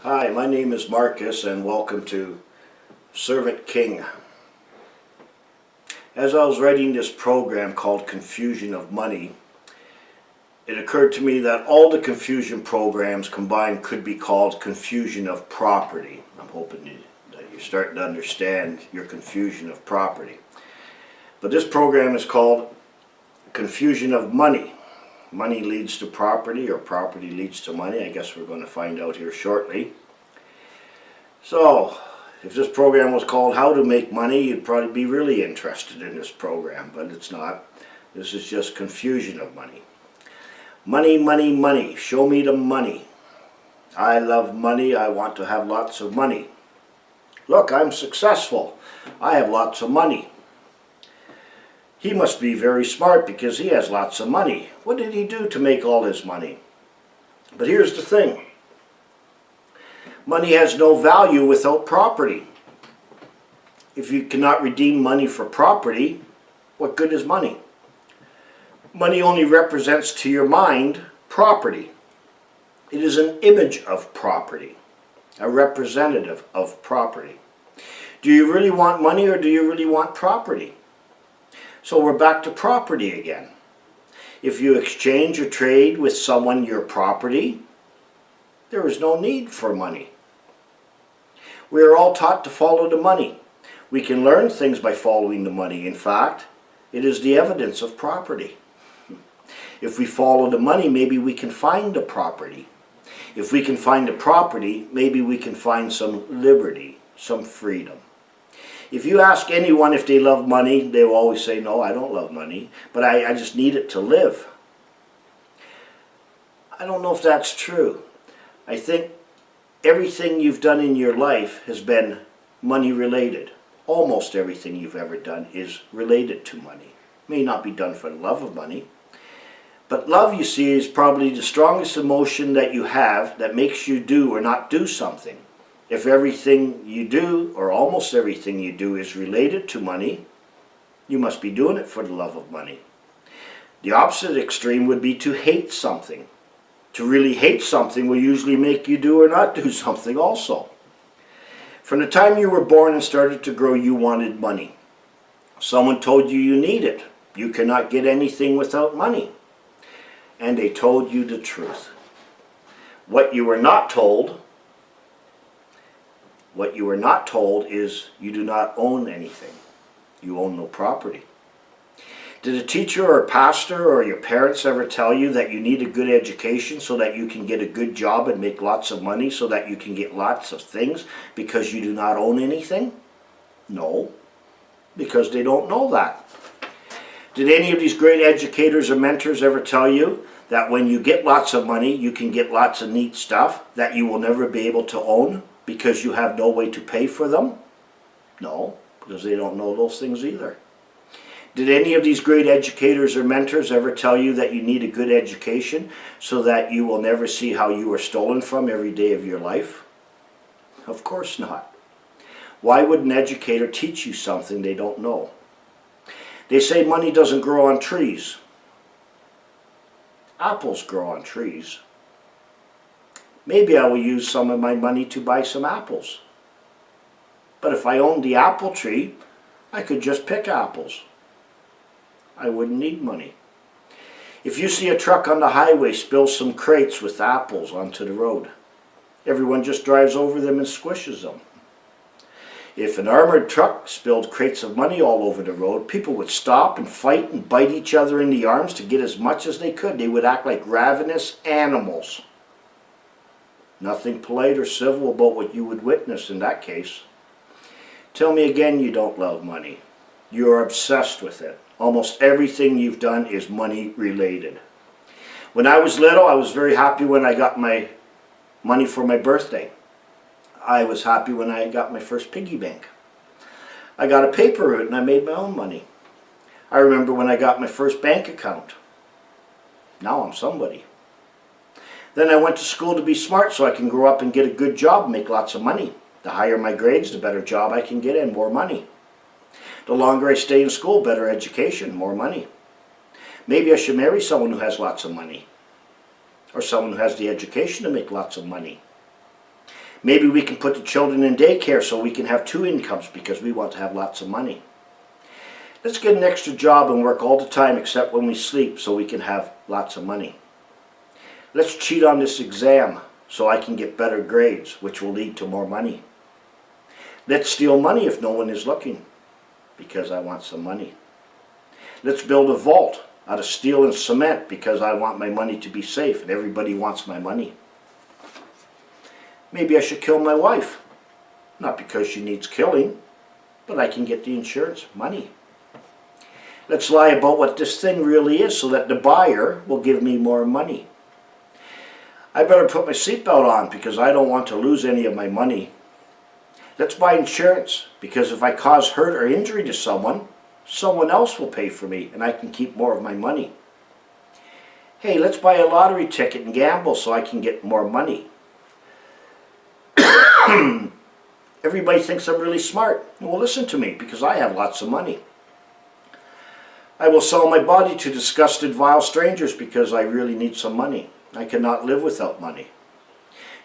Hi, my name is Marcus and welcome to Servant King. As I was writing this program called Confusion of Money, it occurred to me that all the confusion programs combined could be called Confusion of Property. I'm hoping that you're starting to understand your confusion of property. But this program is called Confusion of Money. Money leads to property, or property leads to money. I guess we're going to find out here shortly. So, if this program was called How to Make Money, you'd probably be really interested in this program, but it's not. This is just confusion of money. Money, money, money. Show me the money. I love money. I want to have lots of money. Look, I'm successful. I have lots of money. He must be very smart because he has lots of money. What did he do to make all his money? But here's the thing. Money has no value without property. If you cannot redeem money for property, what good is money? Money only represents to your mind property. It is an image of property, a representative of property. Do you really want money or do you really want property? So we're back to property again. If you exchange or trade with someone your property, there is no need for money. We are all taught to follow the money. We can learn things by following the money. In fact, it is the evidence of property. If we follow the money, maybe we can find the property. If we can find the property, maybe we can find some liberty, some freedom. If you ask anyone if they love money, they will always say, no, I don't love money, but I just need it to live. I don't know if that's true. I think everything you've done in your life has been money related. Almost everything you've ever done is related to money. It may not be done for the love of money. But love, you see, is probably the strongest emotion that you have that makes you do or not do something. If everything you do, or almost everything you do, is related to money, you must be doing it for the love of money. The opposite extreme would be to hate something. To really hate something will usually make you do or not do something also. From the time you were born and started to grow, you wanted money. Someone told you you need it. You cannot get anything without money. And they told you the truth. What you were not told is you do not own anything. You own no property. Did a teacher or a pastor or your parents ever tell you that you need a good education so that you can get a good job and make lots of money so that you can get lots of things because you do not own anything? No, because they don't know that. Did any of these great educators or mentors ever tell you that when you get lots of money, you can get lots of neat stuff that you will never be able to own because you have no way to pay for them? No, because they don't know those things either. Did any of these great educators or mentors ever tell you that you need a good education so that you will never see how you are stolen from every day of your life? Of course not. Why would an educator teach you something they don't know? They say money doesn't grow on trees. Apples grow on trees. Maybe I will use some of my money to buy some apples. But if I owned the apple tree, I could just pick apples. I wouldn't need money. If you see a truck on the highway spill some crates with apples onto the road, everyone just drives over them and squishes them. If an armored truck spilled crates of money all over the road, people would stop and fight and bite each other in the arms to get as much as they could. They would act like ravenous animals. Nothing polite or civil about what you would witness in that case. Tell me again you don't love money. You are obsessed with it. Almost everything you've done is money related. When I was little, I was very happy when I got my money for my birthday. I was happy when I got my first piggy bank. I got a paper route and I made my own money. I remember when I got my first bank account. Now I'm somebody. Then I went to school to be smart so I can grow up and get a good job and make lots of money. The higher my grades, the better job I can get and more money. The longer I stay in school, better education, more money. Maybe I should marry someone who has lots of money. Or someone who has the education to make lots of money. Maybe we can put the children in daycare so we can have 2 incomes because we want to have lots of money. Let's get an extra job and work all the time except when we sleep so we can have lots of money. Let's cheat on this exam so I can get better grades, which will lead to more money. Let's steal money if no one is looking because I want some money. Let's build a vault out of steel and cement because I want my money to be safe and everybody wants my money. Maybe I should kill my wife. Not because she needs killing, but I can get the insurance money. Let's lie about what this thing really is so that the buyer will give me more money. I better put my seatbelt on because I don't want to lose any of my money. Let's buy insurance because if I cause hurt or injury to someone, someone else will pay for me and I can keep more of my money. Hey, let's buy a lottery ticket and gamble so I can get more money. Everybody thinks I'm really smart. Well, listen to me because I have lots of money. I will sell my body to disgusted, vile strangers because I really need some money. I cannot live without money.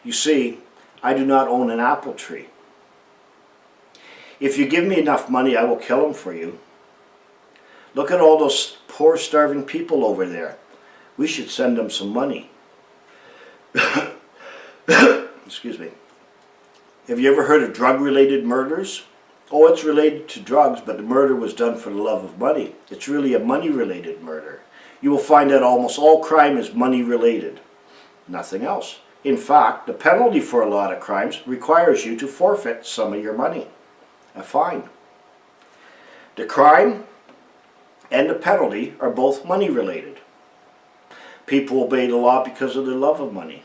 You see, I do not own an apple tree. If you give me enough money, I will kill them for you. Look at all those poor, starving people over there. We should send them some money. Excuse me. Have you ever heard of drug-related murders? Oh, it's related to drugs, but the murder was done for the love of money. It's really a money-related murder. You will find that almost all crime is money-related. Nothing else. In fact, the penalty for a lot of crimes requires you to forfeit some of your money. A fine. The crime and the penalty are both money-related. People obey the law because of their love of money.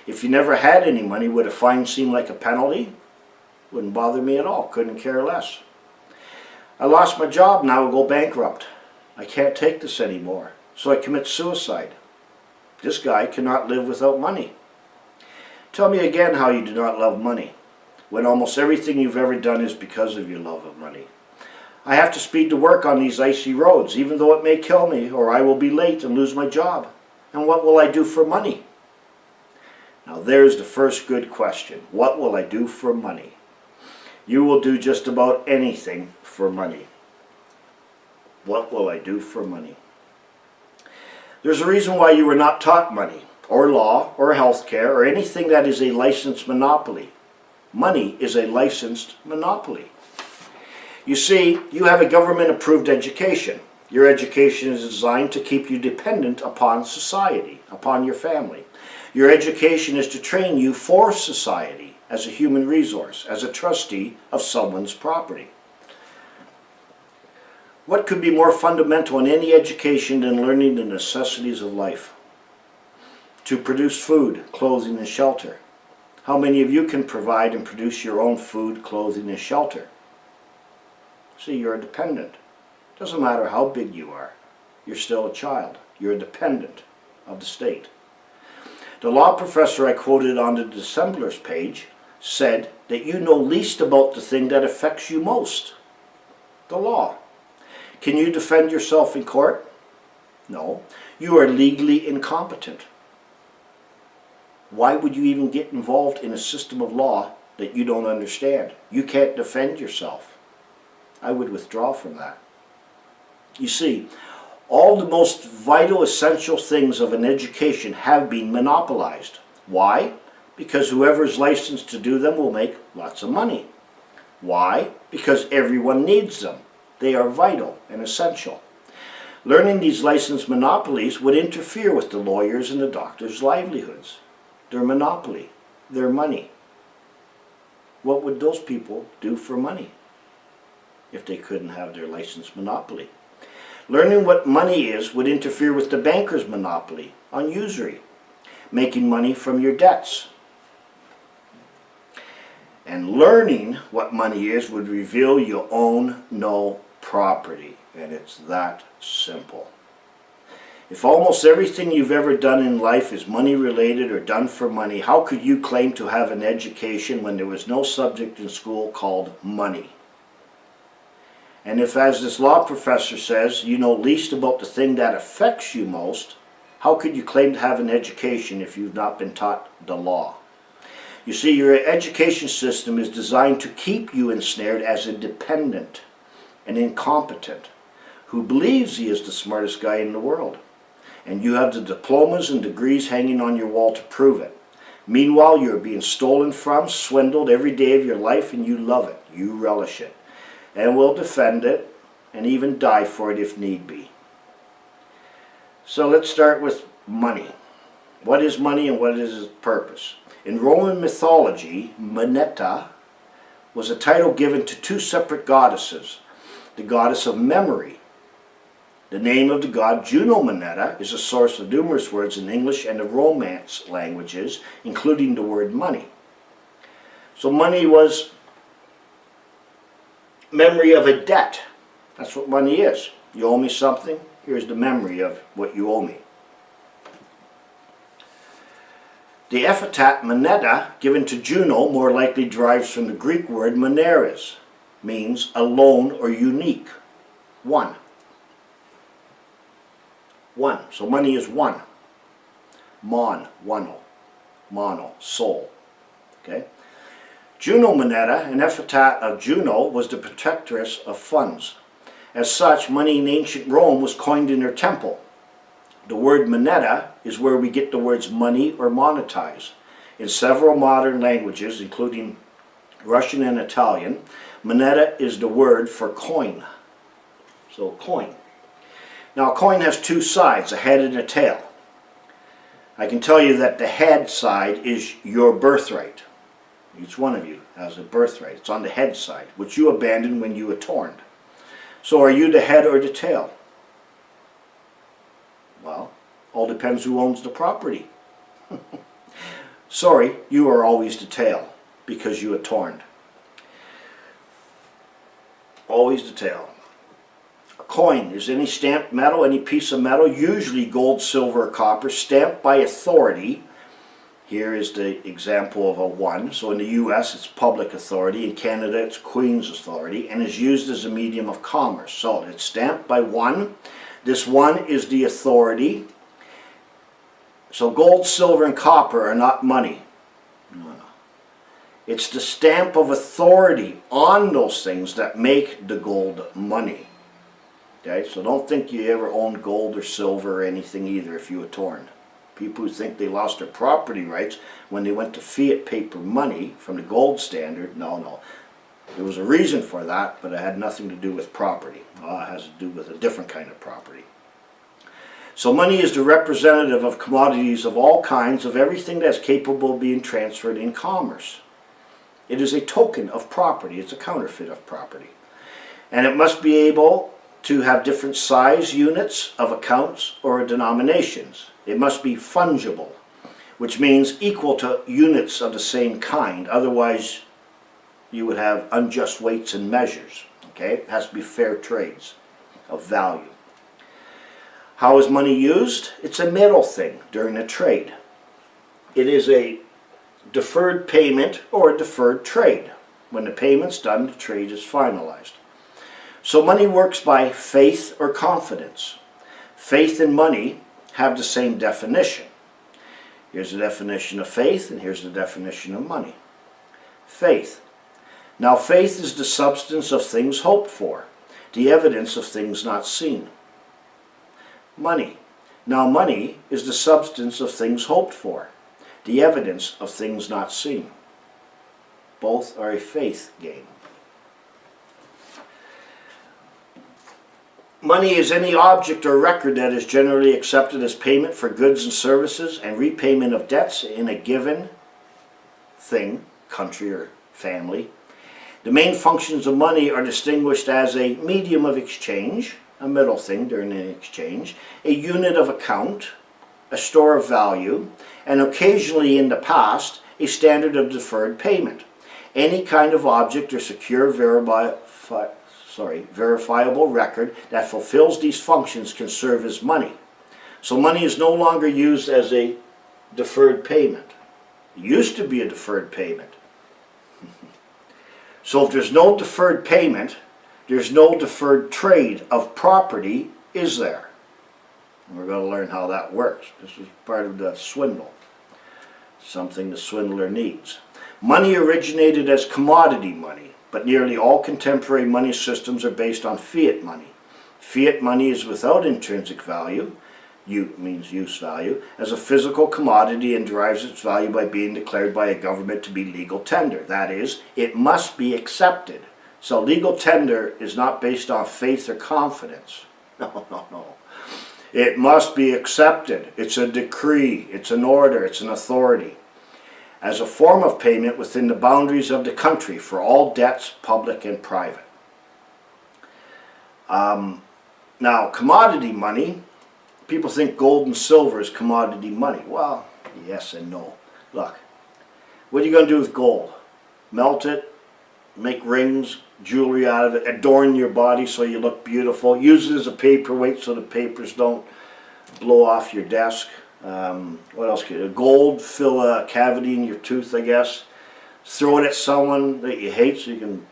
If you never had any money, would a fine seem like a penalty? Wouldn't bother me at all. Couldn't care less. I lost my job, now I go bankrupt. I can't take this anymore, so I commit suicide. This guy cannot live without money. Tell me again how you do not love money, when almost everything you've ever done is because of your love of money. I have to speed to work on these icy roads, even though it may kill me, or I will be late and lose my job. And what will I do for money? Now there's the first good question. What will I do for money? You will do just about anything for money. What will I do for money? There's a reason why you were not taught money, or law, or healthcare, or anything that is a licensed monopoly. Money is a licensed monopoly. You see, you have a government-approved education. Your education is designed to keep you dependent upon society, upon your family. Your education is to train you for society as a human resource, as a trustee of someone's property. What could be more fundamental in any education than learning the necessities of life? To produce food, clothing, and shelter. How many of you can provide and produce your own food, clothing, and shelter? See, you're a dependent. Doesn't matter how big you are. You're still a child. You're a dependent of the state. The law professor I quoted on the dissemblers page said that you know least about the thing that affects you most. The law. Can you defend yourself in court? No. You are legally incompetent. Why would you even get involved in a system of law that you don't understand? You can't defend yourself. I would withdraw from that. You see, all the most vital, essential things of an education have been monopolized. Why? Because whoever is licensed to do them will make lots of money. Why? Because everyone needs them. They are vital and essential. Learning these licensed monopolies would interfere with the lawyers' and the doctors' livelihoods. Their monopoly, their money. What would those people do for money if they couldn't have their licensed monopoly? Learning what money is would interfere with the banker's monopoly on usury, making money from your debts. And learning what money is would reveal you own no property, and it's that simple. If almost everything you've ever done in life is money related or done for money, how could you claim to have an education when there was no subject in school called money? And if, as this law professor says, you know least about the thing that affects you most, how could you claim to have an education if you've not been taught the law? You see, your education system is designed to keep you ensnared as a dependent, an incompetent, who believes he is the smartest guy in the world. And you have the diplomas and degrees hanging on your wall to prove it. Meanwhile, you're being stolen from, swindled every day of your life, and you love it. You relish it. And will defend it, and even die for it if need be. So let's start with money. What is money and what is its purpose? In Roman mythology, moneta was a title given to two separate goddesses. The goddess of memory. The name of the god Juno Moneta is a source of numerous words in English and the Romance languages, including the word money. So money was memory of a debt. That's what money is. You owe me something, here's the memory of what you owe me. The epithet moneta given to Juno more likely derives from the Greek word moneres, means alone or unique, one. One. So money is one. Mon, one. Mono, soul. Okay? Juno Moneta, an epithet of Juno, was the protectress of funds. As such, money in ancient Rome was coined in her temple. The word moneta is where we get the words money or monetize. In several modern languages, including Russian and Italian, moneta is the word for coin. So coin. Now a coin has two sides, a head and a tail. I can tell you that the head side is your birthright. Each one of you has a birthright. It's on the head side, which you abandoned when you were torn. So are you the head or the tail? Well, all depends who owns the property. Sorry, you are always the tail because you are torn. Always the tail. A coin is any stamped metal, any piece of metal, usually gold, silver, or copper, stamped by authority. Here is the example of a 1. So in the US it's public authority, in Canada it's Queen's authority, and is used as a medium of commerce. So it's stamped by 1. This 1 is the authority. So gold, silver, and copper are not money. No. It's the stamp of authority on those things that make the gold money. Okay, so don't think you ever owned gold or silver or anything either if you were torn. People who think they lost their property rights when they went to fiat paper money from the gold standard, no. There was a reason for that, but it had nothing to do with property. It has to do with a different kind of property. So money is the representative of commodities of all kinds, of everything that's capable of being transferred in commerce. It is a token of property. It's a counterfeit of property. And it must be able to have different size units of accounts or denominations. It must be fungible, which means equal to units of the same kind. Otherwise, you would have unjust weights and measures. Okay? It has to be fair trades of value. How is money used? It's a middle thing during a trade. It is a deferred payment or a deferred trade. When the payment's done, the trade is finalized. So money works by faith or confidence. Faith and money have the same definition. Here's the definition of faith, and here's the definition of money. Faith. Now faith is the substance of things hoped for, the evidence of things not seen. Money. Now money is the substance of things hoped for, the evidence of things not seen. Both are a faith game. Money is any object or record that is generally accepted as payment for goods and services and repayment of debts in a given thing, country or family. The main functions of money are distinguished as a medium of exchange, a middle thing during an exchange, a unit of account, a store of value, and occasionally in the past, a standard of deferred payment. Any kind of object or secure verifiable record that fulfills these functions can serve as money. So money is no longer used as a deferred payment. It used to be a deferred payment. So if there's no deferred payment, there's no deferred trade of property, is there? And we're going to learn how that works. This is part of the swindle. Something the swindler needs. Money originated as commodity money, but nearly all contemporary money systems are based on fiat money. Fiat money is without intrinsic value, means use value, as a physical commodity and derives its value by being declared by a government to be legal tender. That is, it must be accepted. So legal tender is not based on faith or confidence. No, no, no. It must be accepted. It's a decree, it's an order, it's an authority. As a form of payment within the boundaries of the country for all debts, public and private. Now, commodity money, people think gold and silver is commodity money. Well, yes and no. Look, what are you going to do with gold? Melt it, make rings, jewelry out of it, adorn your body so you look beautiful, use it as a paperweight so the papers don't blow off your desk. What else can you do? Gold, fill a cavity in your tooth, I guess. Throw it at someone that you hate so you can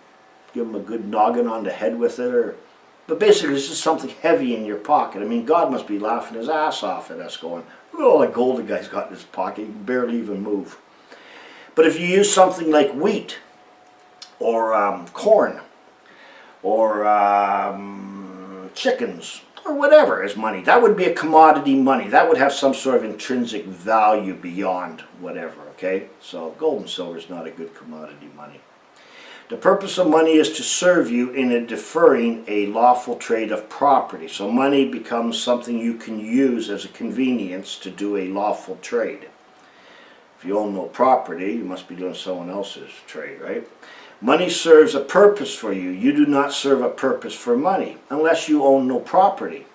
give them a good noggin on the head with it. But basically, it's just something heavy in your pocket. I mean, God must be laughing his ass off at us going, look at all the gold the guy's got in his pocket. He can barely even move. But if you use something like wheat or corn or chickens or whatever as money, that would be a commodity money. That would have some sort of intrinsic value beyond whatever, okay? So gold and silver is not a good commodity money. The purpose of money is to serve you in deferring a lawful trade of property. So money becomes something you can use as a convenience to do a lawful trade. If you own no property, you must be doing someone else's trade, right? Money serves a purpose for you. You do not serve a purpose for money unless you own no property.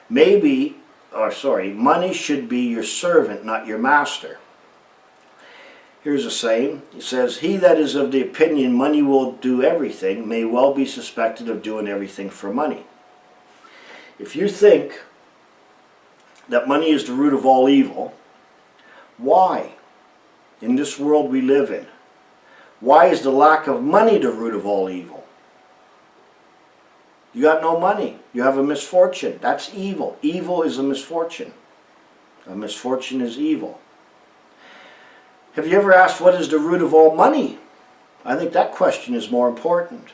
Money should be your servant, not your master. Here's a saying. It says, he that is of the opinion money will do everything may well be suspected of doing everything for money. If you think that money is the root of all evil, why? In this world we live in, why is the lack of money the root of all evil? You got no money. You have a misfortune. That's evil. Evil is a misfortune. A misfortune is evil. Have you ever asked what is the root of all money? I think that question is more important.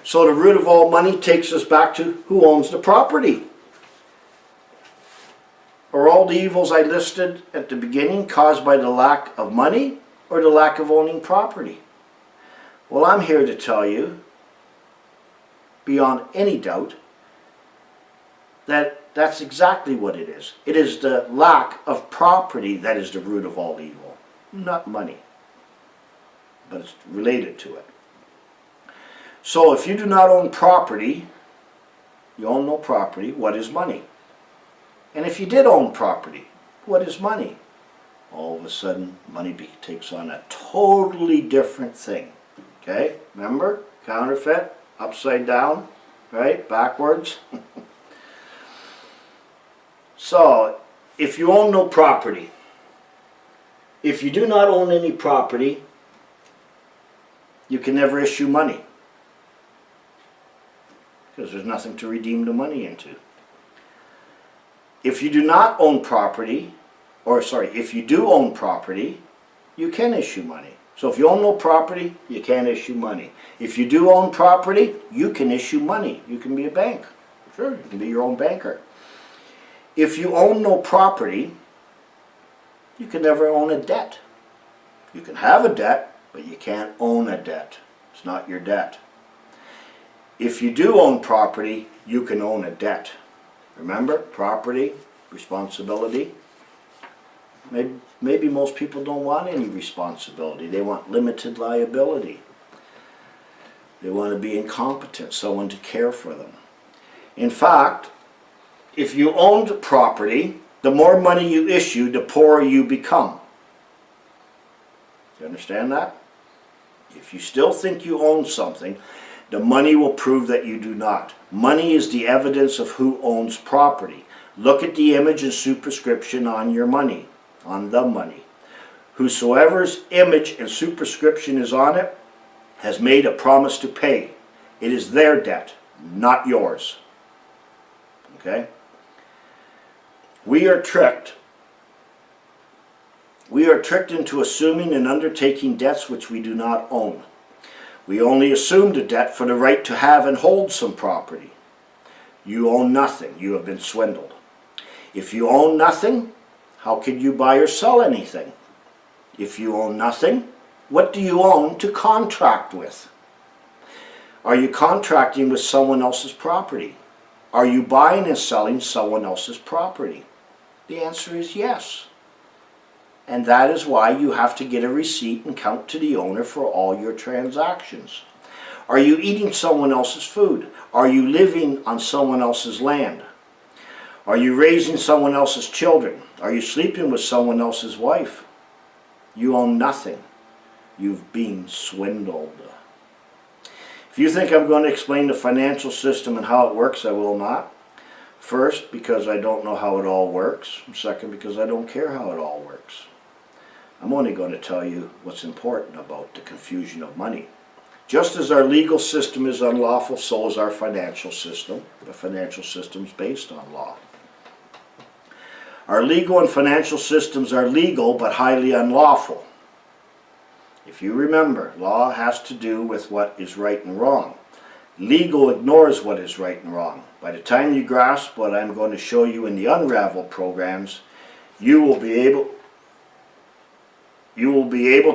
So the root of all money takes us back to who owns the property. Are all the evils I listed at the beginning caused by the lack of money or the lack of owning property? Well, I'm here to tell you, beyond any doubt, that that's exactly what it is. It is the lack of property that is the root of all evil. Not money, but it's related to it. So if you do not own property, you own no property, what is money? And if you did own property, what is money? All of a sudden, money takes on a totally different thing. Okay? Remember? Counterfeit, upside down, right? Backwards. So, if you own no property, if you do not own any property, you can never issue money. Because there's nothing to redeem the money into. If you do not own property, if you do own property, you can issue money. So if you own no property, you can't issue money. If you do own property, you can issue money. You can be a bank. Sure, you can be your own banker. If you own no property, you can never own a debt. You can have a debt, but you can't own a debt. It's not your debt. If you do own property, you can own a debt. Remember, property, responsibility. Maybe most people don't want any responsibility. They want limited liability. They want to be incompetent, someone to care for them. In fact, if you owned property, the more money you issue, the poorer you become. Do you understand that? If you still think you own something, the money will prove that you do not. Money is the evidence of who owns property. Look at the image and superscription on your money, on the money. Whosoever's image and superscription is on it has made a promise to pay. It is their debt, not yours. Okay? We are tricked We are tricked into assuming and undertaking debts which we do not own. We only assumed a debt for the right to have and hold some property. You own nothing. You have been swindled. If you own nothing, how can you buy or sell anything? If you own nothing, what do you own to contract with? Are you contracting with someone else's property? Are you buying and selling someone else's property? The answer is yes. And that is why you have to get a receipt and count to the owner for all your transactions. Are you eating someone else's food? Are you living on someone else's land? Are you raising someone else's children? Are you sleeping with someone else's wife? You own nothing. You've been swindled. If you think I'm going to explain the financial system and how it works, I will not. First, because I don't know how it all works. Second, because I don't care how it all works. I'm only going to tell you what's important about the confusion of money. Just as our legal system is unlawful, so is our financial system. The financial system is based on law. Our legal and financial systems are legal but highly unlawful. If you remember, law has to do with what is right and wrong. Legal ignores what is right and wrong. By the time you grasp what I'm going to show you in the Unravel programs, you will be able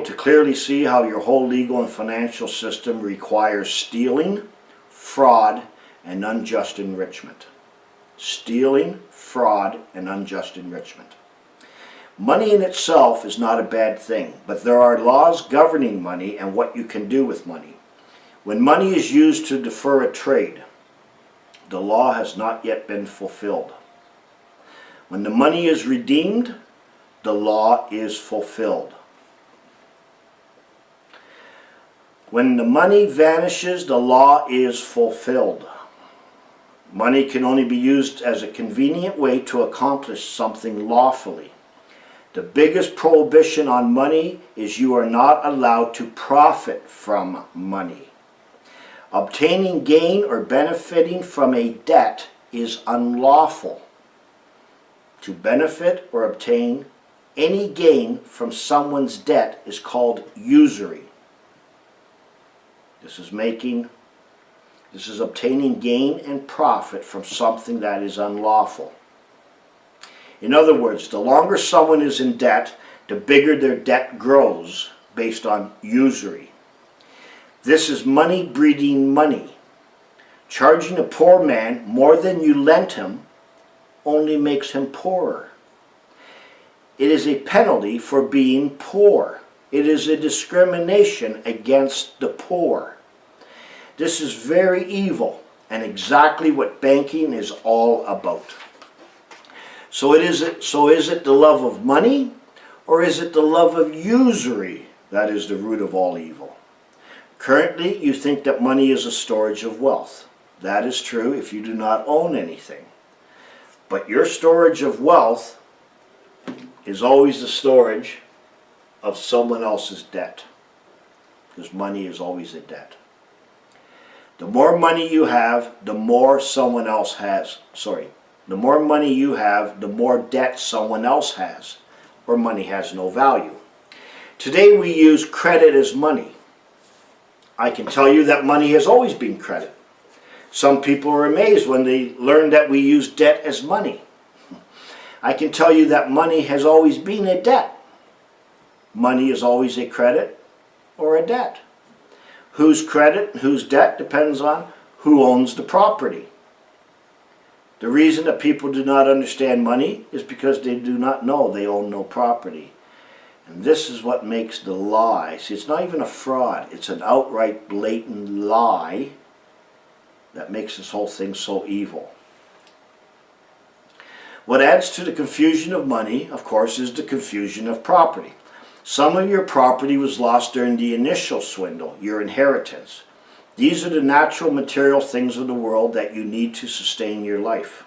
to clearly see how your whole legal and financial system requires stealing, fraud, and unjust enrichment. Stealing, fraud, and unjust enrichment. Money in itself is not a bad thing, but there are laws governing money and what you can do with money. When money is used to defer a trade, the law has not yet been fulfilled. When the money is redeemed, the law is fulfilled. When the money vanishes, the law is fulfilled. Money can only be used as a convenient way to accomplish something lawfully. The biggest prohibition on money is you are not allowed to profit from money. Obtaining gain or benefiting from a debt is unlawful. To benefit or obtain any gain from someone's debt is called usury. This is obtaining gain and profit from something that is unlawful. In other words, the longer someone is in debt, the bigger their debt grows based on usury. This is money breeding money. Charging a poor man more than you lent him only makes him poorer. It is a penalty for being poor. It is a discrimination against the poor. This is very evil and exactly what banking is all about. So is it the love of money, or is it the love of usury that is the root of all evil? Currently, you think that money is a storage of wealth. That is true if you do not own anything. But your storage of wealth is always the storage of someone else's debt, because money is always a debt. The more money you have, the more someone else has. The more money you have, the more debt someone else has, or money has no value. Today we use credit as money. I can tell you that money has always been credit. Some people are amazed when they learn that we use debt as money. I can tell you that money has always been a debt. Money is always a credit or a debt. Whose credit and whose debt depends on who owns the property. The reason that people do not understand money is because they do not know they own no property. And this is what makes the lie. See, it's not even a fraud. It's an outright blatant lie that makes this whole thing so evil. What adds to the confusion of money, of course, is the confusion of property. Some of your property was lost during the initial swindle, your inheritance. These are the natural material things of the world that you need to sustain your life.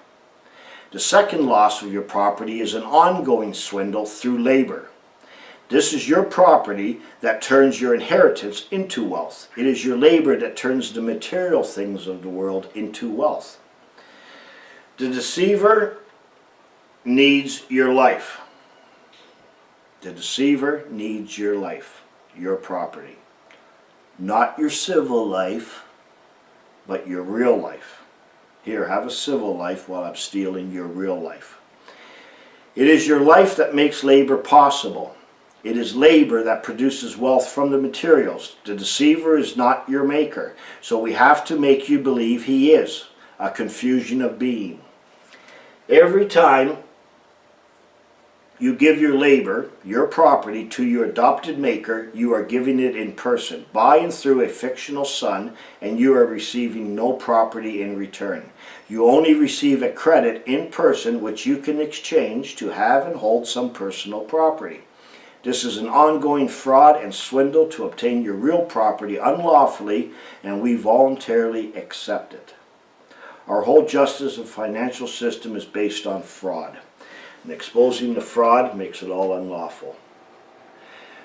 The second loss of your property is an ongoing swindle through labor. This is your property that turns your inheritance into wealth. It is your labor that turns the material things of the world into wealth. The deceiver needs your life. The deceiver needs your life, your property. Not your civil life, but your real life. Here, have a civil life while I'm stealing your real life. It is your life that makes labor possible. It is labor that produces wealth from the materials. The deceiver is not your maker, so we have to make you believe he is, a confusion of being. Every time you give your labor, your property, to your adopted maker, you are giving it in person, by and through a fictional son, and you are receiving no property in return. You only receive a credit in person which you can exchange to have and hold some personal property. This is an ongoing fraud and swindle to obtain your real property unlawfully, and we voluntarily accept it. Our whole justice and financial system is based on fraud. And exposing the fraud makes it all unlawful.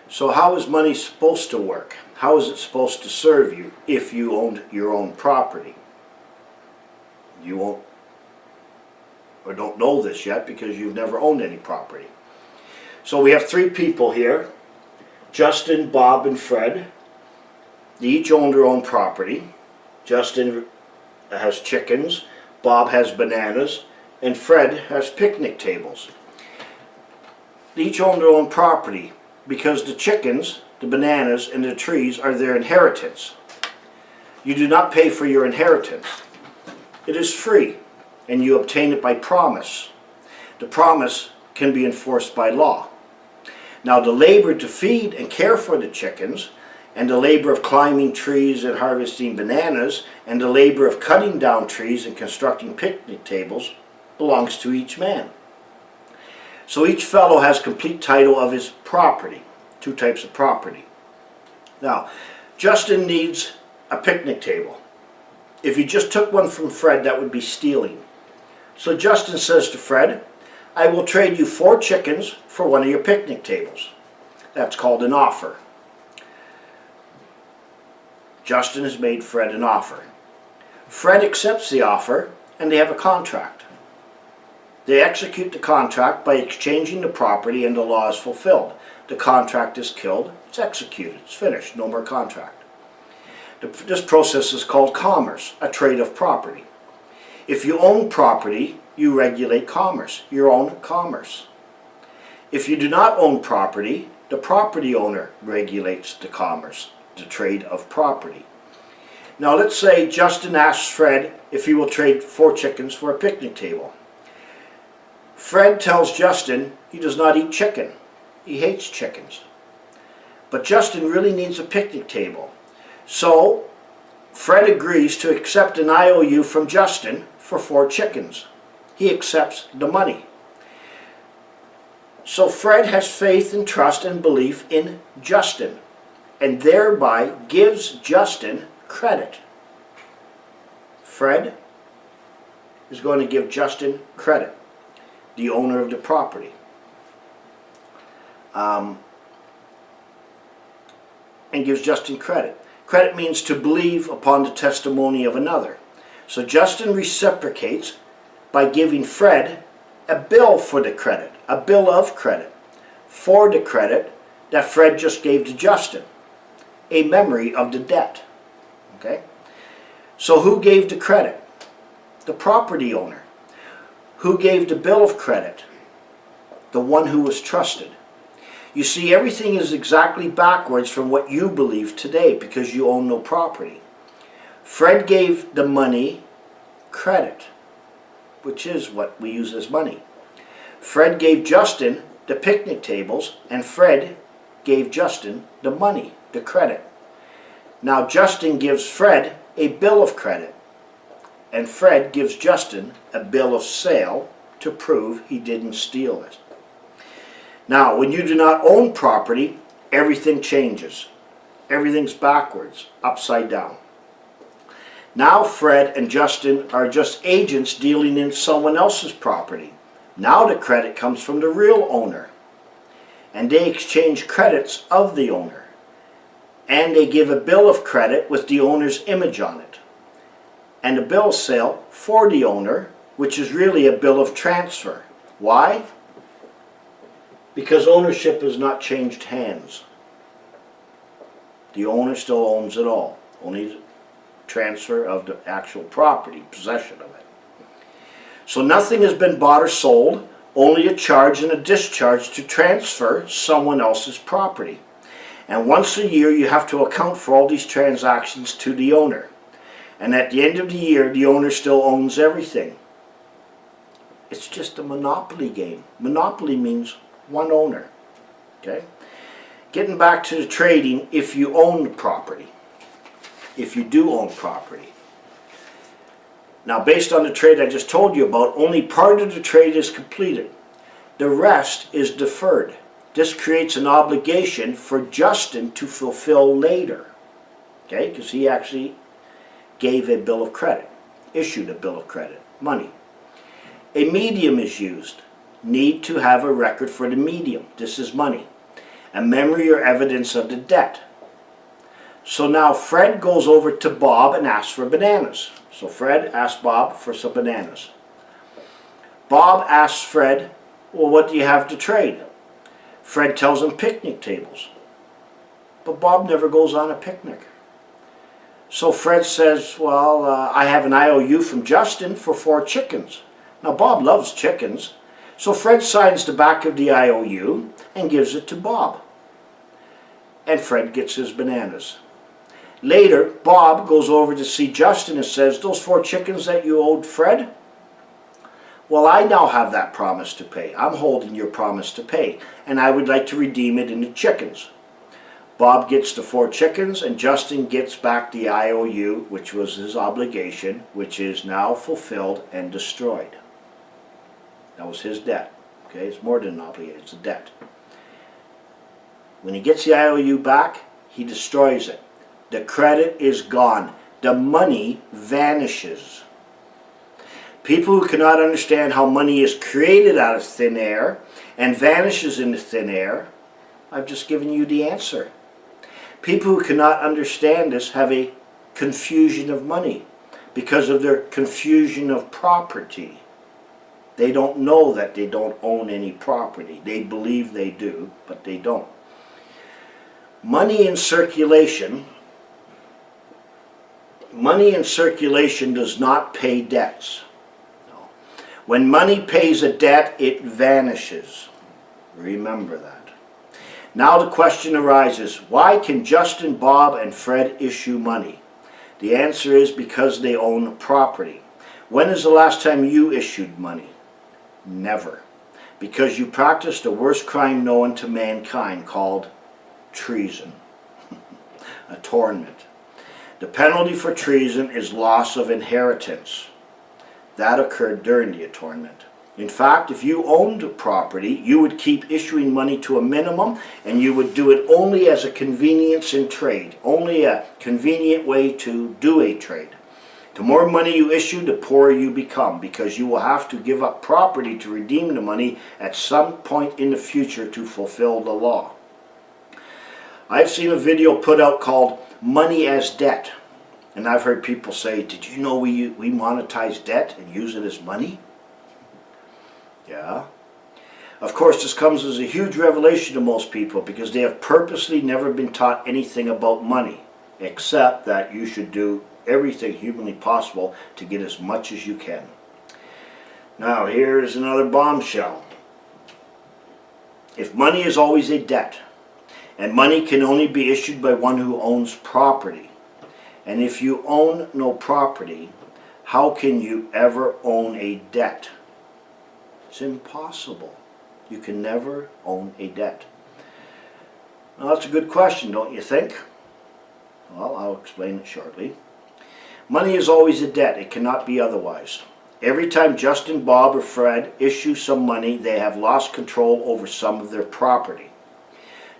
So how is money supposed to work? How is it supposed to serve you if you owned your own property? You won't, or don't know this yet because you've never owned any property. So we have three people here, Justin, Bob, and Fred. They each own their own property. Justin has chickens, Bob has bananas, and Fred has picnic tables. They each own their own property because the chickens, the bananas, and the trees are their inheritance. You do not pay for your inheritance. It is free, and you obtain it by promise. The promise can be enforced by law. Now the labor to feed and care for the chickens, and the labor of climbing trees and harvesting bananas, and the labor of cutting down trees and constructing picnic tables belongs to each man. So each fellow has complete title of his property. Two types of property. Now, Justin needs a picnic table. If you just took one from Fred, that would be stealing. So Justin says to Fred, I will trade you 4 chickens for one of your picnic tables. That's called an offer. Justin has made Fred an offer. Fred accepts the offer, and they have a contract. They execute the contract by exchanging the property, and the law is fulfilled. The contract is killed, it's executed, it's finished, no more contract. This process is called commerce, a trade of property. If you own property, you regulate commerce, your own commerce. If you do not own property, the property owner regulates the commerce, the trade of property. Now let's say Justin asks Fred if he will trade 4 chickens for a picnic table. Fred tells Justin he does not eat chicken. He hates chickens. But Justin really needs a picnic table. So Fred agrees to accept an IOU from Justin for 4 chickens. He accepts the money. So Fred has faith and trust and belief in Justin, and thereby gives Justin credit. Fred is going to give Justin credit, the owner of the property. And gives Justin credit. Credit means to believe upon the testimony of another. So Justin reciprocates by giving Fred a bill for the credit, a bill of credit for the credit that Fred just gave to Justin, a memory of the debt. Okay? So who gave the credit? The property owner. Who gave the bill of credit? The one who was trusted. You see, everything is exactly backwards from what you believe today because you own no property. Fred gave the money credit, which is what we use as money. Fred gave Justin the picnic tables, and Fred gave Justin the money, the credit. Now Justin gives Fred a bill of credit, and Fred gives Justin a bill of sale to prove he didn't steal it. Now, when you do not own property, everything changes. Everything's backwards, upside down. Now Fred and Justin are just agents dealing in someone else's property. Now the credit comes from the real owner. And they exchange credits of the owner. And they give a bill of credit with the owner's image on it. And a bill of sale for the owner, which is really a bill of transfer. Why? Because ownership has not changed hands. The owner still owns it all. Only transfer of the actual property, possession of it. So nothing has been bought or sold, only a charge and a discharge to transfer someone else's property. And once a year you have to account for all these transactions to the owner. And at the end of the year, the owner still owns everything. It's just a monopoly game. Monopoly means one owner. Okay? Getting back to the trading, if you own the property, if you do own property. Now, based on the trade I just told you about, only part of the trade is completed. The rest is deferred. This creates an obligation for Justin to fulfill later. Okay? Because he actually gave a bill of credit, issued a bill of credit, money. A medium is used. Need to have a record for the medium. This is money. A memory or evidence of the debt. So now Fred goes over to Bob and asks for bananas. So Fred asks Bob for some bananas. Bob asks Fred, well, what do you have to trade? Fred tells him picnic tables. But Bob never goes on a picnic. So Fred says, well, I have an IOU from Justin for 4 chickens. Now Bob loves chickens. So Fred signs the back of the IOU and gives it to Bob. And Fred gets his bananas. Later, Bob goes over to see Justin and says, those 4 chickens that you owed Fred? Well, I now have that promise to pay. I'm holding your promise to pay, and I would like to redeem it into chickens. Bob gets the 4 chickens, and Justin gets back the IOU, which was his obligation, which is now fulfilled and destroyed. That was his debt. Okay, it's more than an obligation, it's a debt. When he gets the IOU back, he destroys it. The credit is gone. The money vanishes. People who cannot understand how money is created out of thin air and vanishes into thin air, I've just given you the answer. People who cannot understand this have a confusion of money because of their confusion of property. They don't know that they don't own any property. They believe they do, but they don't. Money in circulation does not pay debts. No. When money pays a debt, it vanishes. Remember that. Now the question arises, why can Justin, Bob, and Fred issue money? The answer is because they own property. When is the last time you issued money? Never. Because you practiced the worst crime known to mankind called treason. Attornment. The penalty for treason is loss of inheritance. That occurred during the attornment. In fact, if you owned property, you would keep issuing money to a minimum, and you would do it only as a convenience in trade, only a convenient way to do a trade. The more money you issue, the poorer you become, because you will have to give up property to redeem the money at some point in the future to fulfill the law. I've seen a video put out called Money as Debt, and I've heard people say, did you know we monetize debt and use it as money? Yeah. Of course, this comes as a huge revelation to most people because they have purposely never been taught anything about money, except that you should do everything humanly possible to get as much as you can. Now, here's another bombshell. If money is always a debt, and money can only be issued by one who owns property, and if you own no property, how can you ever own a debt? It's impossible. You can never own a debt. Now that's a good question, don't you think? Well, I'll explain it shortly. Money is always a debt. It cannot be otherwise. Every time Justin, Bob, or Fred issue some money, they have lost control over some of their property.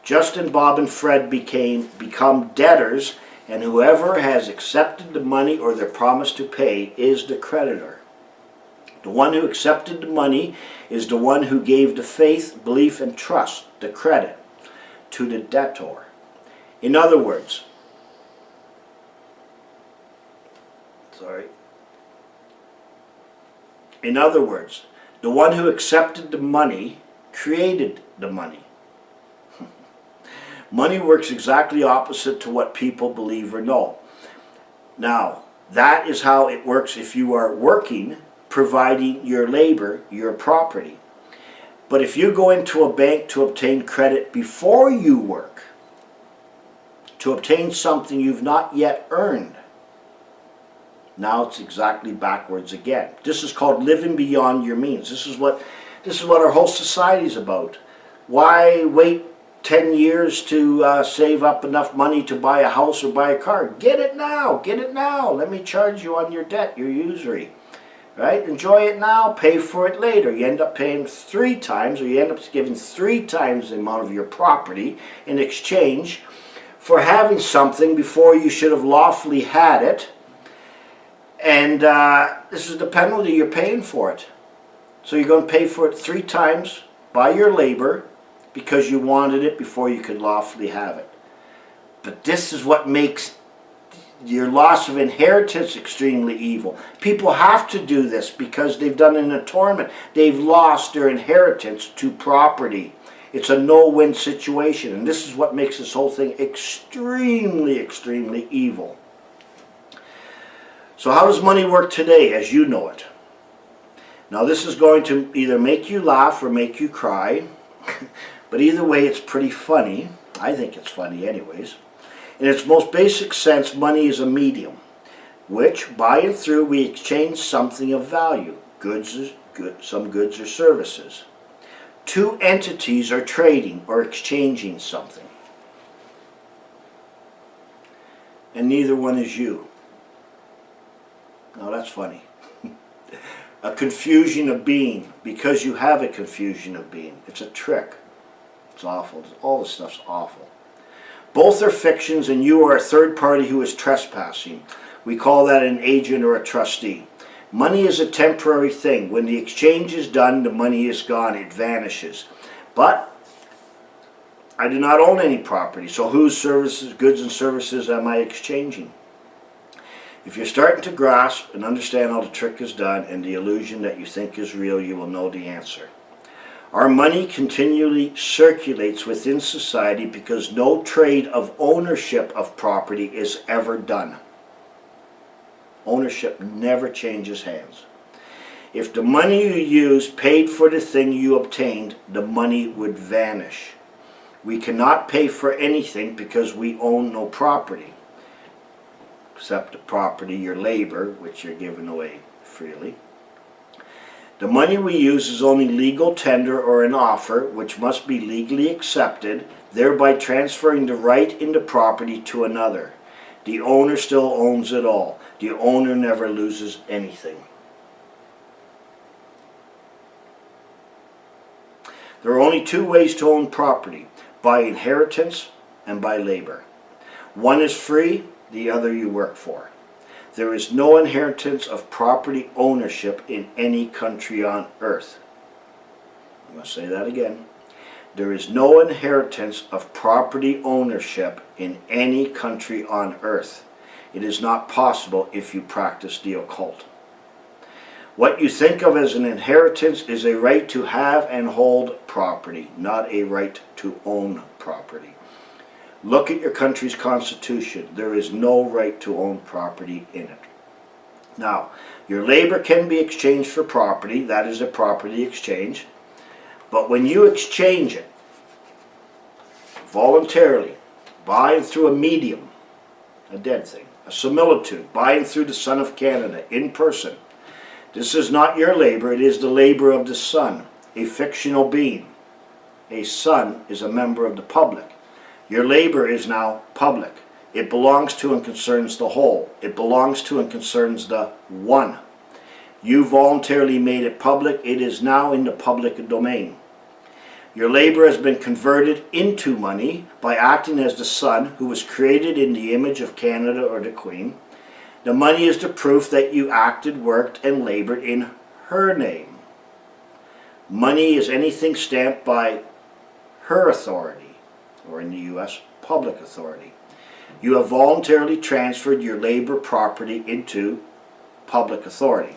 Justin, Bob, and Fred become debtors, and whoever has accepted the money or their promise to pay is the creditor. The one who accepted the money is the one who gave the faith, belief, and trust, the credit, to the debtor. In other words, the one who accepted the money created the money. Money works exactly opposite to what people believe or know. Now, that is how it works if you are working, providing your labor, your property. But if you go into a bank to obtain credit before you work, to obtain something you've not yet earned, now it's exactly backwards again. This is called living beyond your means. This is what our whole society is about. Why wait 10 years to save up enough money to buy a house or buy a car? Get it now. Get it now. Let me charge you on your debt, your usury. Right? Enjoy it now, pay for it later. You end up paying 3 times, or you end up giving 3 times the amount of your property in exchange for having something before you should have lawfully had it. And this is the penalty you're paying for it. So you're going to pay for it 3 times by your labor because you wanted it before you could lawfully have it. But this is what makes your loss of inheritance extremely evil. People have to do this because they've done an atonement. They've lost their inheritance to property. It's a no-win situation, and this is what makes this whole thing extremely, extremely evil. So how does money work today as you know it? Now this is going to either make you laugh or make you cry, but either way it's pretty funny. I think it's funny anyways. In its most basic sense, money is a medium, which by and through we exchange something of value, some goods or services. 2 entities are trading or exchanging something, and neither one is you. Now that's funny. A confusion of being, because you have a confusion of being. It's a trick. It's awful. All this stuff's awful. Both are fictions, and you are a third party who is trespassing. We call that an agent or a trustee. Money is a temporary thing. When the exchange is done, the money is gone. It vanishes. But I do not own any property, so whose services, goods and services am I exchanging? If you're starting to grasp and understand how the trick is done and the illusion that you think is real, you will know the answer. Our money continually circulates within society because no trade of ownership of property is ever done. Ownership never changes hands. If the money you use paid for the thing you obtained, the money would vanish. We cannot pay for anything because we own no property, except the property, your labor, which you're giving away freely. The money we use is only legal tender or an offer, which must be legally accepted, thereby transferring the right in the property to another. The owner still owns it all. The owner never loses anything. There are only 2 ways to own property, by inheritance and by labor. One is free, the other you work for. There is no inheritance of property ownership in any country on earth. I'm going to say that again. There is no inheritance of property ownership in any country on earth. It is not possible if you practice the occult. What you think of as an inheritance is a right to have and hold property, not a right to own property. Look at your country's constitution. There is no right to own property in it. Now, your labor can be exchanged for property. That is a property exchange. But when you exchange it voluntarily, buying through a medium, a dead thing, a similitude, buying through the Son of Canada in person, this is not your labor. It is the labor of the Son, a fictional being. A son is a member of the public. Your labor is now public. It belongs to and concerns the whole. It belongs to and concerns the one. You voluntarily made it public. It is now in the public domain. Your labor has been converted into money by acting as the Son who was created in the image of Canada or the Queen. The money is the proof that you acted, worked, and labored in her name. Money is anything stamped by her authority, or in the U.S., public authority. You have voluntarily transferred your labor property into public authority.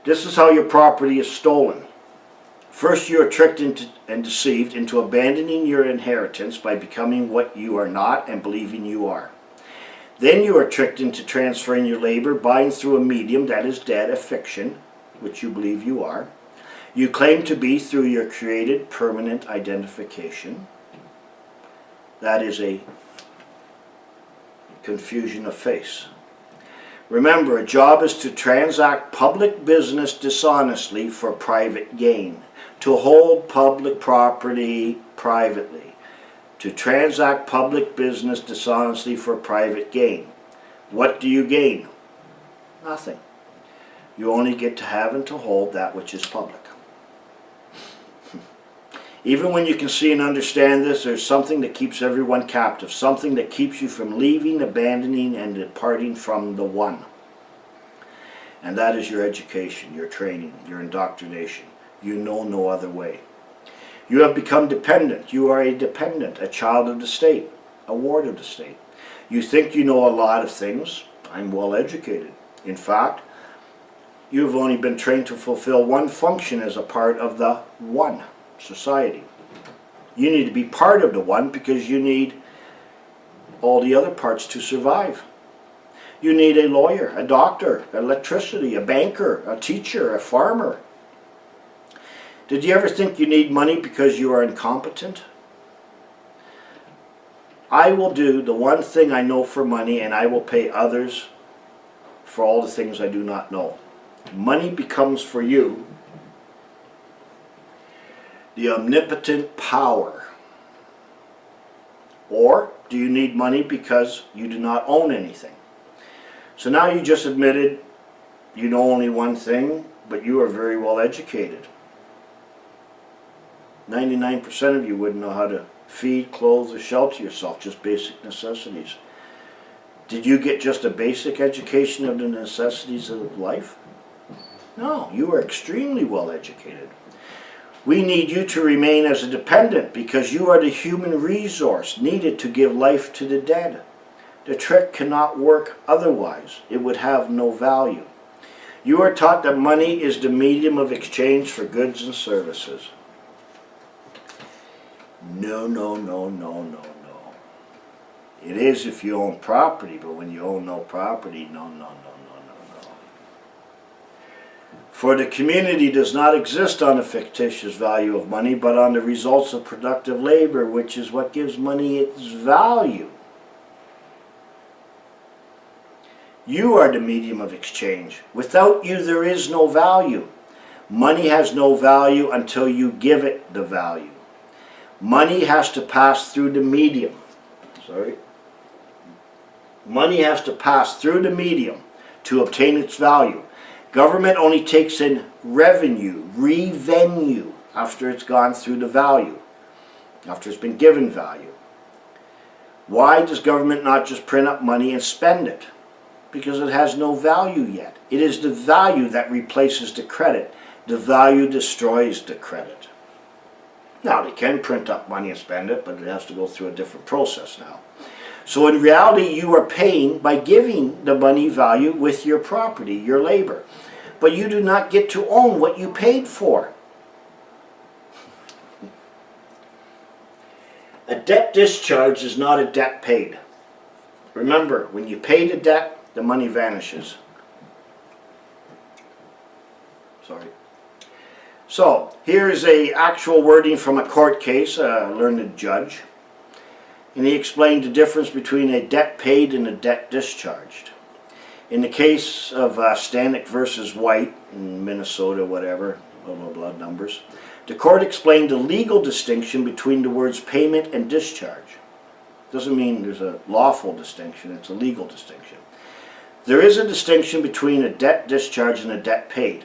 This is how your property is stolen. First, you are tricked and deceived into abandoning your inheritance by becoming what you are not and believing you are. Then you are tricked into transferring your labor, buying through a medium that is dead, a fiction, which you believe you are. You claim to be through your created permanent identification. That is a confusion of face. Remember, a job is to transact public business dishonestly for private gain, to hold public property privately, to transact public business dishonestly for private gain. What do you gain? Nothing. You only get to have and to hold that which is public. Even when you can see and understand this, there's something that keeps everyone captive, something that keeps you from leaving, abandoning, and departing from the one. And that is your education, your training, your indoctrination. You know no other way. You have become dependent. You are a dependent, a child of the state, a ward of the state. You think you know a lot of things. I'm well educated. In fact, you have only been trained to fulfill one function as a part of the one society. You need to be part of the one because you need all the other parts to survive. You need a lawyer, a doctor, electricity, a banker, a teacher, a farmer. Did you ever think you need money because you are incompetent? I will do the one thing I know for money, and I will pay others for all the things I do not know. Money becomes for you the omnipotent power. Or do you need money because you do not own anything? So now you just admitted you know only one thing, but you are very well educated. 99% of you wouldn't know how to feed, clothe, or shelter yourself, just basic necessities. Did you get just a basic education of the necessities of life? No, you are extremely well educated. We need you to remain as a dependent because you are the human resource needed to give life to the dead. The trick cannot work otherwise. It would have no value. You are taught that money is the medium of exchange for goods and services. No, no, no, no, no, no. It is if you own property, but when you own no property, no, no, no, no, no, no. For the community does not exist on the fictitious value of money, but on the results of productive labor, which is what gives money its value. You are the medium of exchange. Without you, there is no value. Money has no value until you give it the value. Money has to pass through the medium. Money has to pass through the medium to obtain its value. Government only takes in revenue, after it's gone through the value, after it's been given value. Why does government not just print up money and spend it? Because it has no value yet. It is the value that replaces the credit. The value destroys the credit. Now, they can print up money and spend it, but it has to go through a different process now. So in reality, you are paying by giving the money value with your property, your labor. But you do not get to own what you paid for. A debt discharged is not a debt paid. Remember, when you pay the debt, the money vanishes. So, here's an actual wording from a court case, a learned judge. And he explained the difference between a debt paid and a debt discharged. In the case of Stanek versus White in Minnesota, whatever, blah, blah, blah, numbers, the court explained the legal distinction between the words payment and discharge. Doesn't mean there's a lawful distinction, it's a legal distinction. There is a distinction between a debt discharged and a debt paid.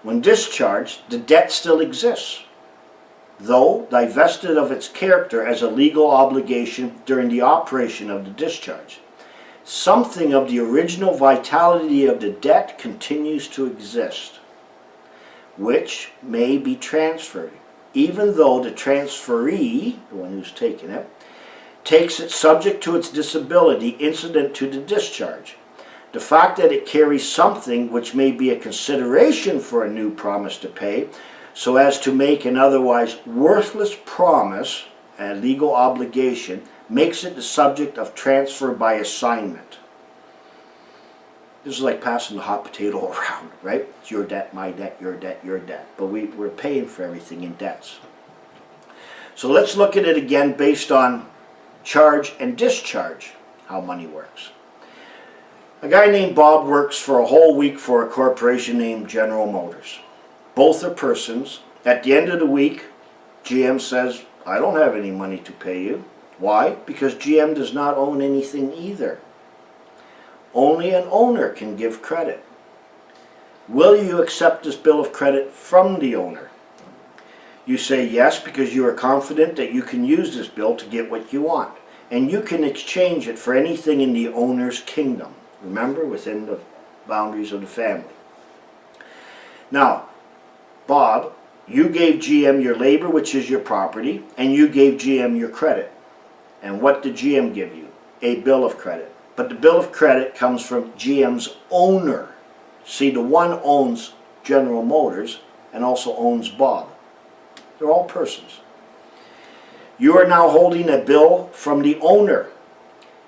When discharged, the debt still exists, though divested of its character as a legal obligation during the operation of the discharge. Something of the original vitality of the debt continues to exist, which may be transferred, even though the transferee, the one who's taking it, takes it subject to its disability incident to the discharge. The fact that it carries something which may be a consideration for a new promise to pay so as to make an otherwise worthless promise, a legal obligation, makes it the subject of transfer by assignment. This is like passing the hot potato around, right? It's your debt, my debt, your debt, your debt. But we're paying for everything in debts. So let's look at it again based on charge and discharge, how money works. A guy named Bob works for a whole week for a corporation named General Motors. Both are persons. At the end of the week, GM says, I don't have any money to pay you. Why? Because GM does not own anything either. Only an owner can give credit. Will you accept this bill of credit from the owner? You say yes because you are confident that you can use this bill to get what you want. And you can exchange it for anything in the owner's kingdom. Remember, within the boundaries of the family. Now, Bob, you gave GM your labor, which is your property, and you gave GM your credit. And what did GM give you? A bill of credit. But the bill of credit comes from GM's owner. See, the one owns General Motors and also owns Bob. They're all persons. You are now holding a bill from the owner.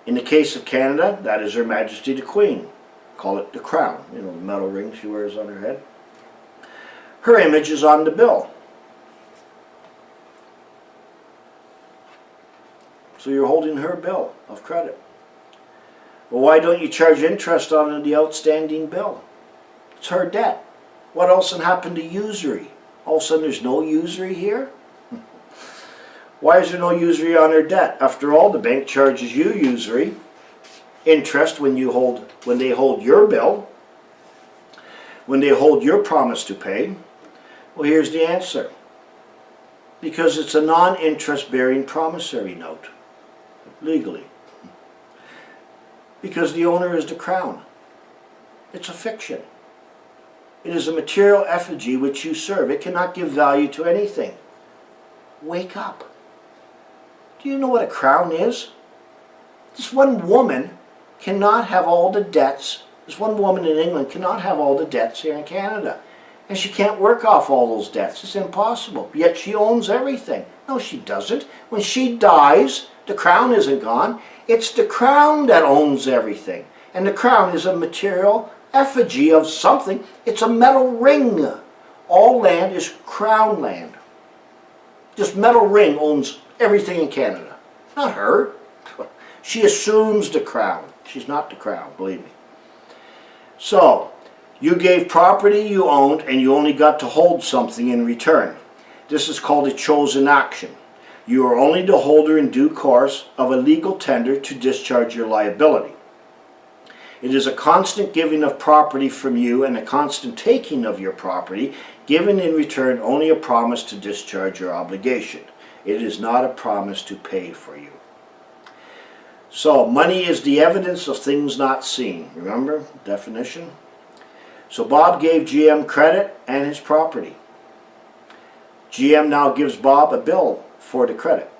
In the case of Canada, that is Her Majesty the Queen. Call it the crown, you know, the metal ring she wears on her head. Her image is on the bill. So you're holding her bill of credit. Well, why don't you charge interest on the outstanding bill? It's her debt. What else can happen to usury? All of a sudden there's no usury here? Why is there no usury on her debt? After all, the bank charges you usury, interest when they hold your bill, when they hold your promise to pay. Well, here's the answer. Because it's a non-interest bearing promissory note, legally. Because the owner is the crown. It's a fiction. It is a material effigy which you serve. It cannot give value to anything. Wake up. Do you know what a crown is? This one woman cannot have all the debts. This one woman in England cannot have all the debts here in Canada. And she can't work off all those debts. It's impossible. Yet she owns everything. No, she doesn't. When she dies, the crown isn't gone. It's the crown that owns everything. And the crown is a material effigy of something. It's a metal ring. All land is crown land. This metal ring owns everything in Canada. Not her. She assumes the crown. She's not the crown, believe me. So, you gave property you owned and you only got to hold something in return. This is called a chosen action. You are only the holder in due course of a legal tender to discharge your liability. It is a constant giving of property from you and a constant taking of your property, given in return only a promise to discharge your obligation. It is not a promise to pay for you. So, money is the evidence of things not seen. Remember, definition? So Bob gave GM credit and his property. GM now gives Bob a bill for the credit.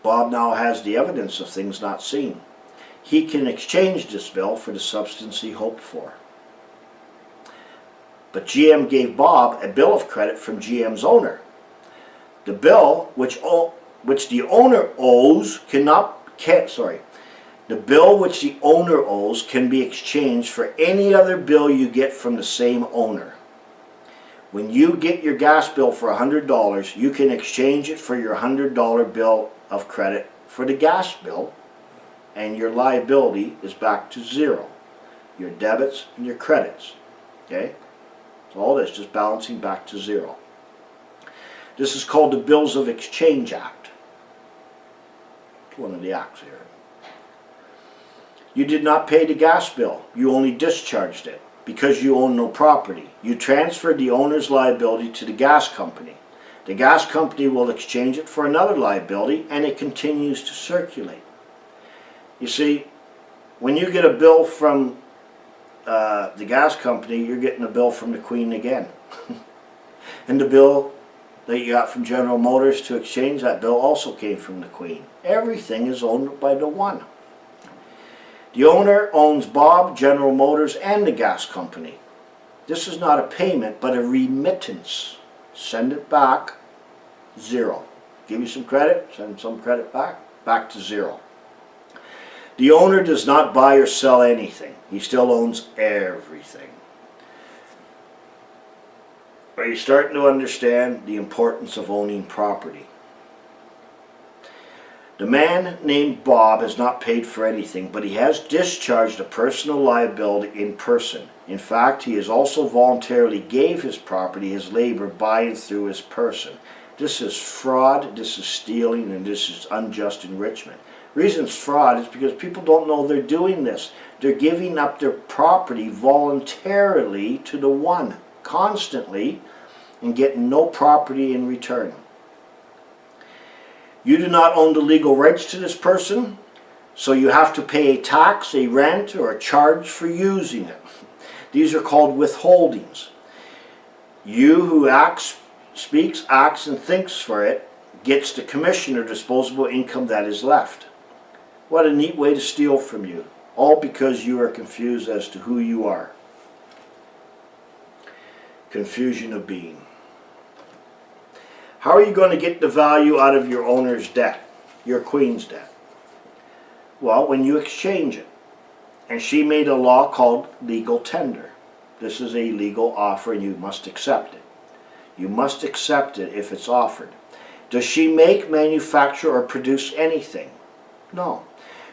Bob now has the evidence of things not seen. He can exchange this bill for the substance he hoped for. But GM gave Bob a bill of credit from GM's owner. The bill which the owner owes the bill which the owner owes can be exchanged for any other bill you get from the same owner. When you get your gas bill for $100, you can exchange it for your $100 bill of credit for the gas bill, and your liability is back to zero. Your debits and your credits. Okay? So all this just balancing back to zero. This is called the Bills of Exchange Act. It's one of the acts here. You did not pay the gas bill. You only discharged it because you own no property. You transferred the owner's liability to the gas company. The gas company will exchange it for another liability, and it continues to circulate. You see, when you get a bill from the gas company, you're getting a bill from the Queen again. And the bill that you got from General Motors to exchange, that bill also came from the Queen. Everything is owned by the one. The owner owns Bob, General Motors, and the gas company. This is not a payment, but a remittance. Send it back, zero. Give you some credit, send some credit back to zero. The owner does not buy or sell anything. He still owns everything. Are you starting to understand the importance of owning property? The man named Bob has not paid for anything, but he has discharged a personal liability in person. In fact, he has also voluntarily gave his property, his labor, by and through his person. This is fraud, this is stealing, and this is unjust enrichment. Reason it's fraud is because people don't know they're doing this. They're giving up their property voluntarily to the one, constantly, and getting no property in return. You do not own the legal rights to this person, so you have to pay a tax, a rent, or a charge for using it. These are called withholdings. You who acts, speaks, acts, and thinks for it gets the commission or disposable income that is left. What a neat way to steal from you, all because you are confused as to who you are. Confusion of being. How are you going to get the value out of your owner's debt, your queen's debt? Well, when you exchange it. And she made a law called legal tender. This is a legal offer and you must accept it. You must accept it if it's offered. Does she make, manufacture, or produce anything? No.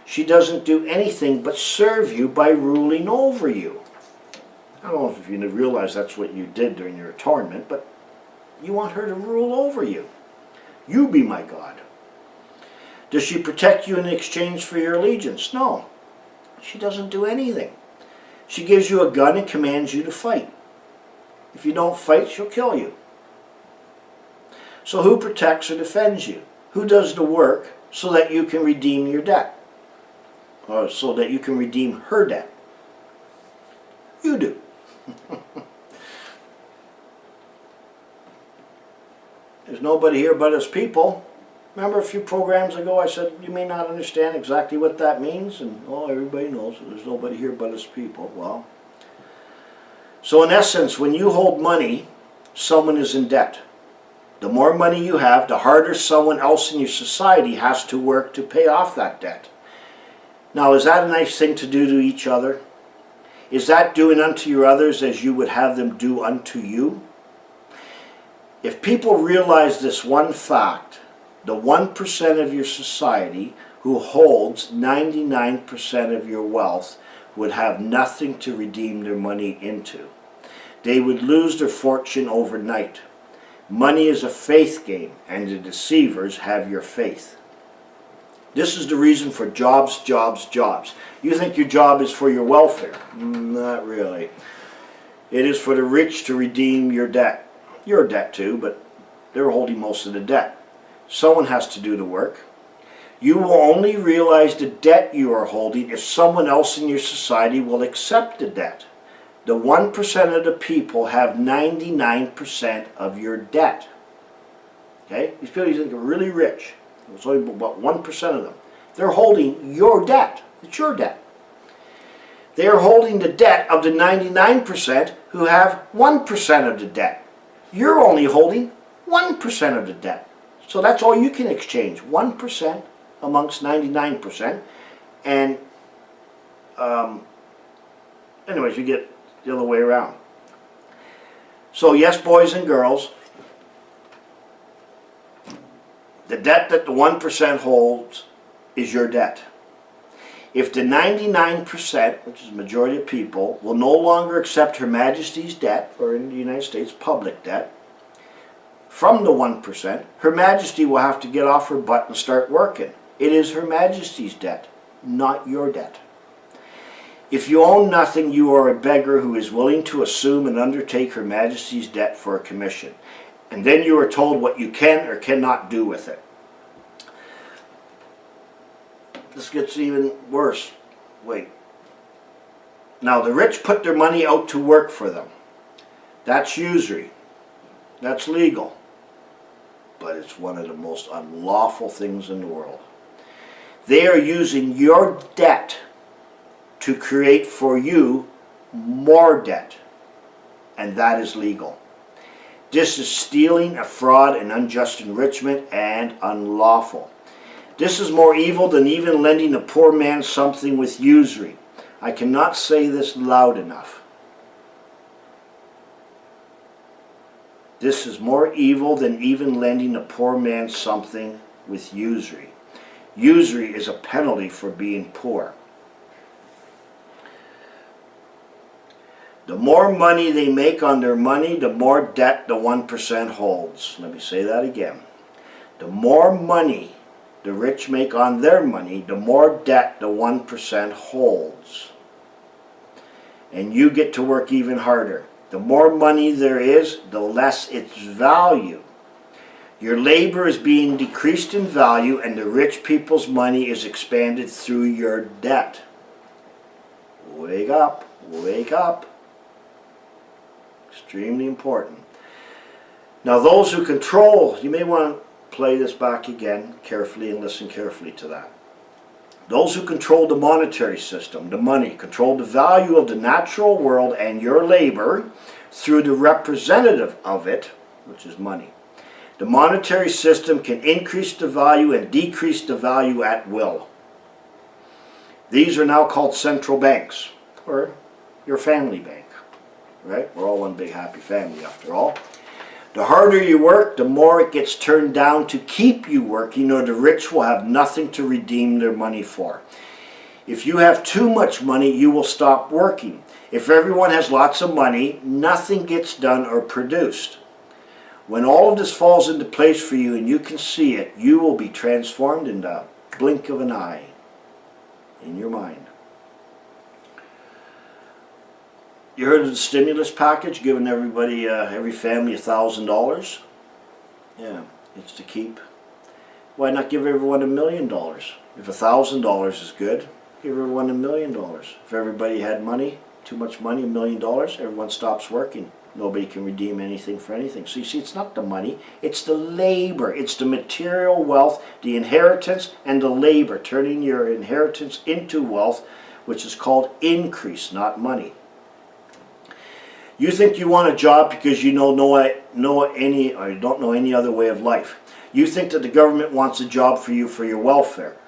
She doesn't do anything but serve you by ruling over you. I don't know if you realize that's what you did during your atonement, but you want her to rule over you. You be my God. Does she protect you in exchange for your allegiance? No. She doesn't do anything. She gives you a gun and commands you to fight. If you don't fight, she'll kill you. So who protects or defends you? Who does the work so that you can redeem your debt? Or so that you can redeem her debt? You do. There's nobody here but us people. Remember a few programs ago I said you may not understand exactly what that means, and oh, everybody knows there's nobody here but us people. Well, so in essence, when you hold money, someone is in debt. The more money you have, the harder someone else in your society has to work to pay off that debt. Now, is that a nice thing to do to each other? Is that doing unto your others as you would have them do unto you? If people realize this one fact, the 1% of your society who holds 99% of your wealth would have nothing to redeem their money into. They would lose their fortune overnight. Money is a faith game, and the deceivers have your faith. This is the reason for jobs, jobs, jobs. You think your job is for your welfare? Not really. It is for the rich to redeem your debt. Your debt too, but they're holding most of the debt. Someone has to do the work. You will only realize the debt you are holding if someone else in your society will accept the debt. The 1% of the people have 99% of your debt. Okay? These people you think are really rich. It's only about 1% of them. They're holding your debt. It's your debt. They are holding the debt of the 99% who have 1% of the debt. You're only holding 1% of the debt. So that's all you can exchange, 1% amongst 99%. And anyways, you get the other way around. So yes, boys and girls, the debt that the 1% holds is your debt. If the 99%, which is the majority of people, will no longer accept Her Majesty's debt, or in the United States, public debt, from the 1%, Her Majesty will have to get off her butt and start working. It is Her Majesty's debt, not your debt. If you own nothing, you are a beggar who is willing to assume and undertake Her Majesty's debt for a commission. And then you are told what you can or cannot do with it. This gets even worse. Wait. Now, the rich put their money out to work for them. That's usury. That's legal. But it's one of the most unlawful things in the world. They are using your debt to create for you more debt. and that is legal. This is stealing, a fraud, and unjust enrichment, and unlawful. This is more evil than even lending a poor man something with usury. I cannot say this loud enough. This is more evil than even lending a poor man something with usury. Usury is a penalty for being poor. The more money they make on their money, the more debt the 1% holds. Let me say that again. The more money the rich make on their money, the more debt the 1% holds. And you get to work even harder. The more money there is, the less its value. Your labor is being decreased in value, and the rich people's money is expanded through your debt. Wake up, wake up. Extremely important. Now those who control, you may want to play this back again carefully and listen carefully to that. Those who control the monetary system, the money, control the value of the natural world and your labor through the representative of it, which is money. The monetary system can increase the value and decrease the value at will. These are now called central banks, or your family bank. Right? We're all one big happy family after all. The harder you work, the more it gets turned down to keep you working, or the rich will have nothing to redeem their money for. If you have too much money, you will stop working. If everyone has lots of money, nothing gets done or produced. When all of this falls into place for you and you can see it, you will be transformed in the blink of an eye in your mind. You heard of the stimulus package giving everybody, every family $1,000? Yeah, it's to keep. Why not give everyone $1 million? If $1,000 is good, give everyone $1 million. If everybody had money, too much money, $1 million, everyone stops working. Nobody can redeem anything for anything. So you see, it's not the money, it's the labor. It's the material wealth, the inheritance, and the labor, turning your inheritance into wealth, which is called increase, not money. You think you want a job because you don't know any other way of life. You think that the government wants a job for you for your welfare.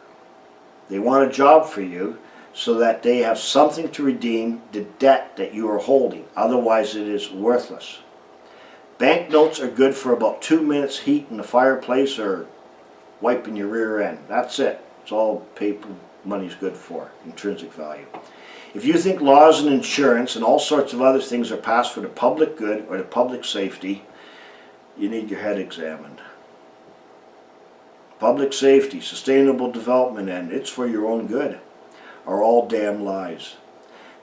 They want a job for you so that they have something to redeem the debt that you are holding. Otherwise it is worthless. Banknotes are good for about 2 minutes heat in the fireplace or wiping your rear end. That's it. It's all paper money's good for, intrinsic value. If you think laws and insurance and all sorts of other things are passed for the public good or the public safety, you need your head examined. Public safety, sustainable development, and it's for your own good, are all damn lies.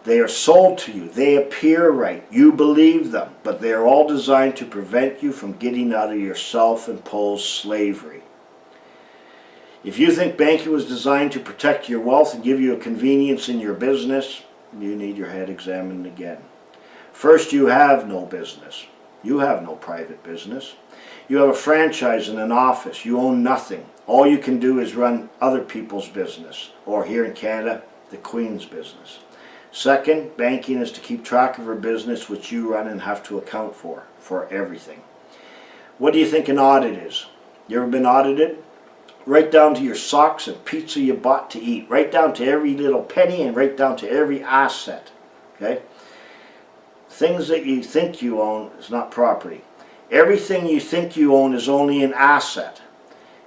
They are sold to you. They appear right. You believe them, but they are all designed to prevent you from getting out of your self-imposed slavery. If you think banking was designed to protect your wealth and give you a convenience in your business, you need your head examined again. First, you have no business. You have no private business. You have a franchise and an office. You own nothing. All you can do is run other people's business, or here in Canada, the Queen's business. Second, banking is to keep track of her business, which you run and have to account for everything. What do you think an audit is? You ever been audited? Right down to your socks and pizza you bought to eat. Right down to every little penny and right down to every asset. Okay? Things that you think you own is not property. Everything you think you own is only an asset.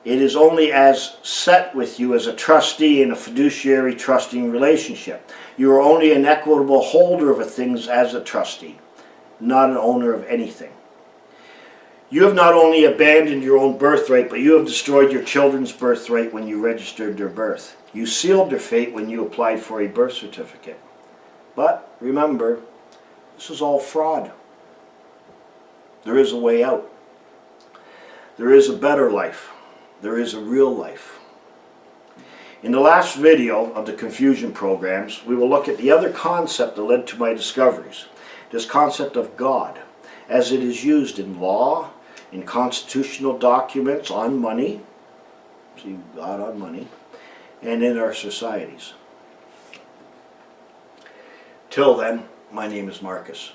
It is only as set with you as a trustee in a fiduciary trusting relationship. You are only an equitable holder of things as a trustee, not an owner of anything. You have not only abandoned your own birthright, but you have destroyed your children's birthright when you registered their birth. You sealed their fate when you applied for a birth certificate. But remember, this is all fraud. There is a way out. There is a better life. There is a real life. In the last video of the confusion programs, we will look at the other concept that led to my discoveries. This concept of God, as it is used in law, in constitutional documents on money, see God on money, and in our societies. Till then, my name is Marcus.